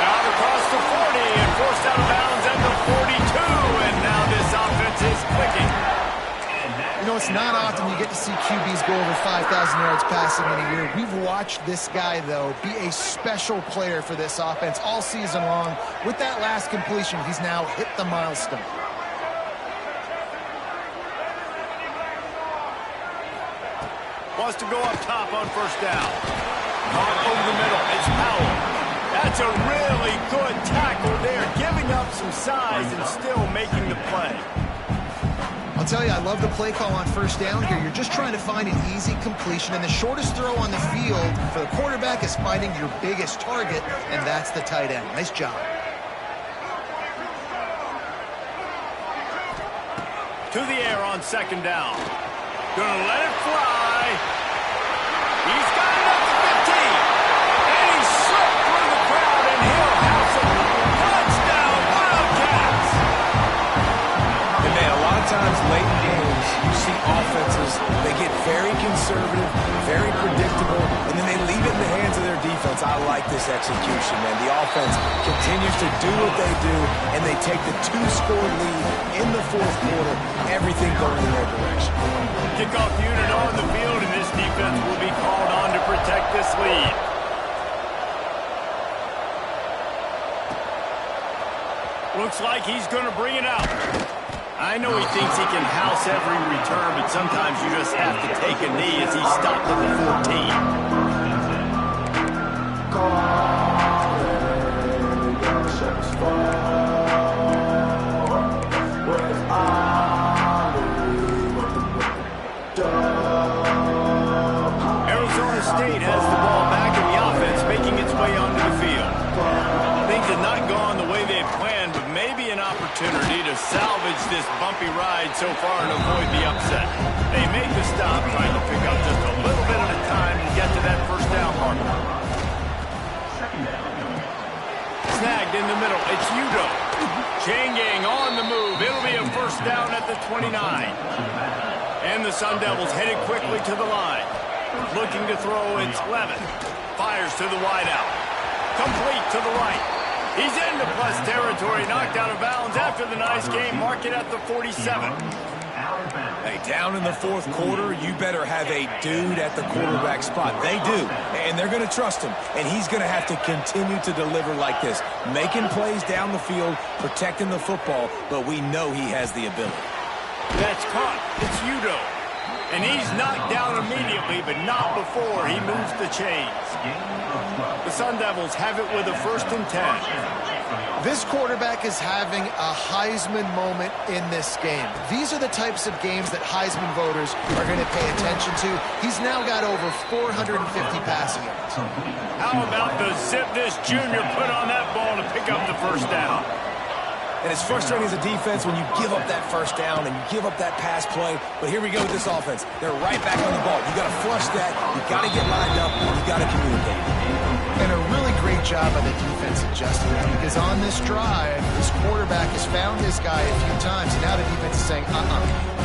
Out across the 40 and forced out of bounds at the 42, and now this offense is clicking. You know, it's not often you get to see QBs go over 5,000 yards passing in a year. We've watched this guy, though, be a special player for this offense all season long. With that last completion, he's now hit the milestone. Wants to go up top on first down. Caught over the middle. It's Powell. That's a really good tackle there, giving up some size and still making the play. I'll tell you, I love the play call on first down here. You're just trying to find an easy completion, and the shortest throw on the field for the quarterback is finding your biggest target, and that's the tight end. Nice job. To the air on second down. Gonna let it fly. He's got it up to 15. And he slipped through the crowd, and he'll have some touchdown Wildcats. And man, a lot of times late in games, you see offenses, they get very conservative, very predictable, and then they leave it in the hands of their defense. I like this execution, man. The offense continues to do what they do, and they take the 2-score lead in the fourth quarter, everything going in their direction. Kickoff unit on the field, and this defense will be called on to protect this lead. Looks like he's going to bring it out. I know he thinks he can house every return, but sometimes you just have to take a knee as he stopped at the 14. Arizona State has the ball back in the offense, making its way onto the field. Things have not gone the way they've planned, but maybe an opportunity to salvage this bumpy ride so far and avoid the upset. They made the stop, trying to pick up just a little bit at a time and get to that first down marker. Snagged in the middle. It's Udo. Chain gang on the move. It'll be a first down at the 29. And the Sun Devils headed quickly to the line. Looking to throw, it's Levin. Fires to the wideout. Complete to the right. He's into plus territory, knocked out of bounds after the nice game. Mark it at the 47. Hey, down in the fourth quarter, you better have a dude at the quarterback spot. They do, and they're going to trust him, and he's going to have to continue to deliver like this, making plays down the field, protecting the football, but we know he has the ability. That's caught. It's Udo. And he's knocked down immediately, but not before he moves the chains. The Sun Devils have it with a 1st and 10. This quarterback is having a Heisman moment in this game. These are the types of games that Heisman voters are going to pay attention to. He's now got over 450 passing yards. How about the zip this junior put on that ball to pick up the first down? And it's frustrating as a defense when you give up that first down and you give up that pass play. But here we go with this offense. They're right back on the ball. You got to flush that. You got to get lined up. And you got to communicate. And a really great job by the defense adjusting that, because on this drive, this quarterback has found his guy a few times. And now the defense is saying,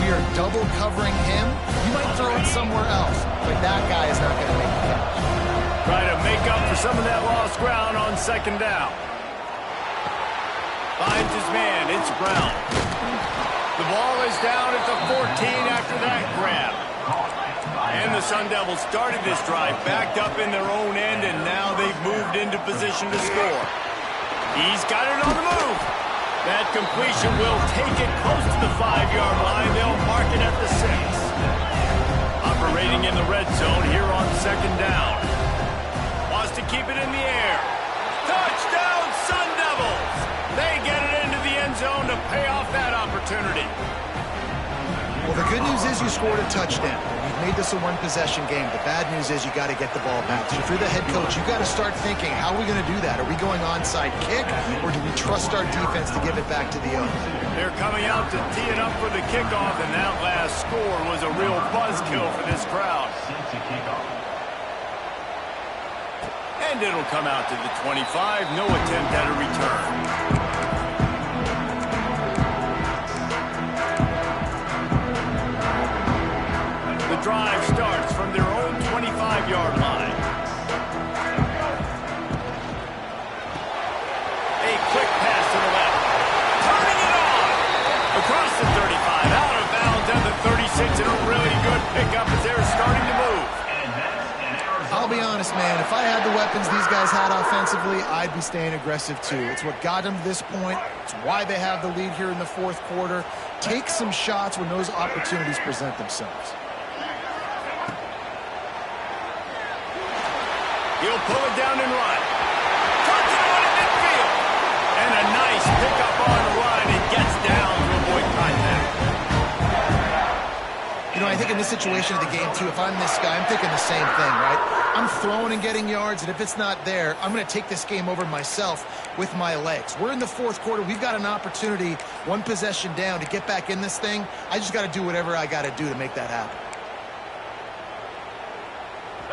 we are double covering him. You might throw it somewhere else, but that guy is not going to make the catch. Try to make up for some of that lost ground on second down. Finds his man. It's Brown. The ball is down at the 14 after that grab. And the Sun Devils started this drive backed up in their own end, and now they've moved into position to score. He's got it on the move. That completion will take it close to the 5-yard line. They'll mark it at the 6. Operating in the red zone here on second down. Wants to keep it in the air. Touchdown, Sun Devils! They get it into the end zone to pay off that opportunity. Well, the good news is you scored a touchdown. You've made this a one-possession game. The bad news is you got to get the ball back. So if you're the head coach, you got to start thinking, how are we going to do that? Are we going onside kick, or do we trust our defense to give it back to the owner? They're coming out to tee it up for the kickoff, and that last score was a real buzzkill for this crowd. And it'll come out to the 25. No attempt at a return. The drive starts from their own 25-yard line. A quick pass to the left. Turning it on! Across the 35, out of bounds at the 36, and a really good pickup as they're starting to move. I'll be honest, man, if I had the weapons these guys had offensively, I'd be staying aggressive too. It's what got them to this point. It's why they have the lead here in the fourth quarter. Take some shots when those opportunities present themselves. He'll pull it down and run. Touchdown! in this situation of the game, too, if I'm this guy, I'm thinking the same thing, right? I'm throwing and getting yards, and if it's not there, I'm going to take this game over myself with my legs. We're in the fourth quarter. We've got an opportunity, one possession down, to get back in this thing. I just got to do whatever I got to do to make that happen.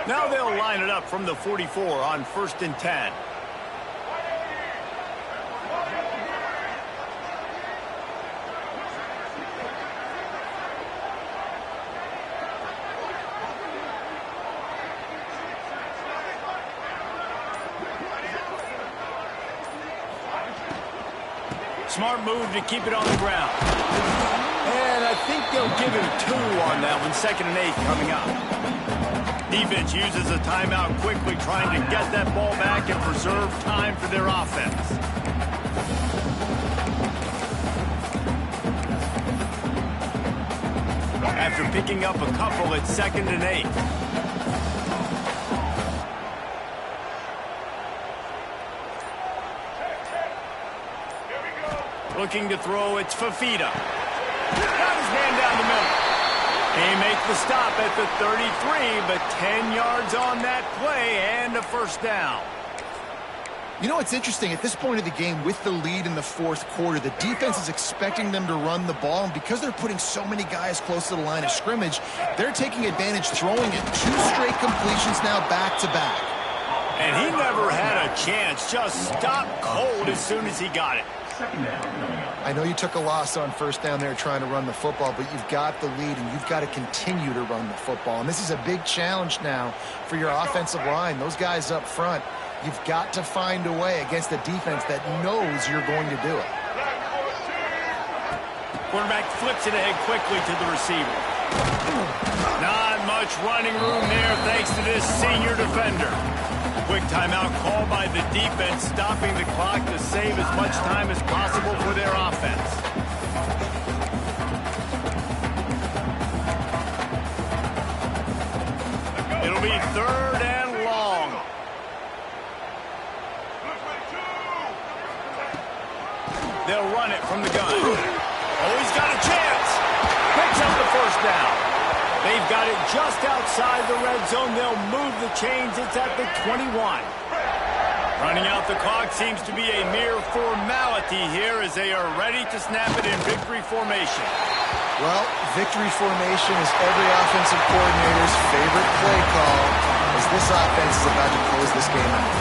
Now they'll line it up from the 44 on 1st and 10. Smart move to keep it on the ground. And I think they'll give him 2 on that one. 2nd and 8 coming up. Defense uses a timeout quickly, trying to get that ball back and preserve time for their offense. After picking up a couple, it's 2nd and 8. Looking to throw, it's Fafita. Got his man down the middle. He makes the stop at the 33, but 10 yards on that play and a 1st down. You know, it's interesting. At this point of the game, with the lead in the fourth quarter, the defense is expecting them to run the ball, and because they're putting so many guys close to the line of scrimmage, they're taking advantage, throwing it 2 straight completions now back-to-back. And he never had a chance. Just stopped cold as soon as he got it. I know you took a loss on 1st down there trying to run the football, but you've got the lead, and you've got to continue to run the football. And this is a big challenge now for your offensive line. Those guys up front, you've got to find a way against a defense that knows you're going to do it. Quarterback flips it ahead quickly to the receiver. Not much running room there thanks to this senior defender. Quick timeout called by the defense, stopping the clock to save as much time as possible for their offense. It'll be 3rd and long. They'll run it from the gun. Oh, he's got a chance. Picks up the 1st down. They've got it just outside the red zone. They'll move the chains. It's at the 21. Running out the clock seems to be a mere formality here as they are ready to snap it in victory formation. Well, victory formation is every offensive coordinator's favorite play call as this offense is about to close this game out.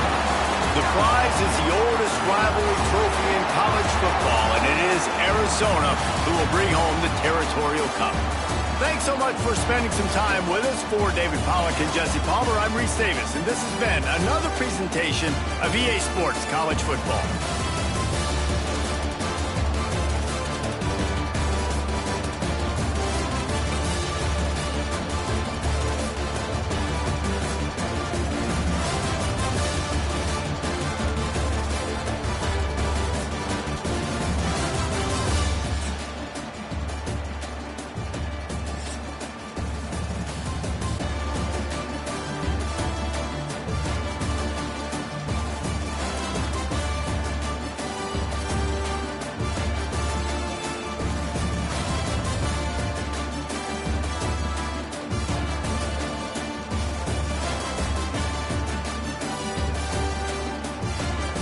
The prize is the oldest rivalry trophy in college football, and it is Arizona who will bring home the Territorial Cup. Thanks so much for spending some time with us. For David Pollack and Jesse Palmer, I'm Reese Davis, and this has been another presentation of EA Sports College Football.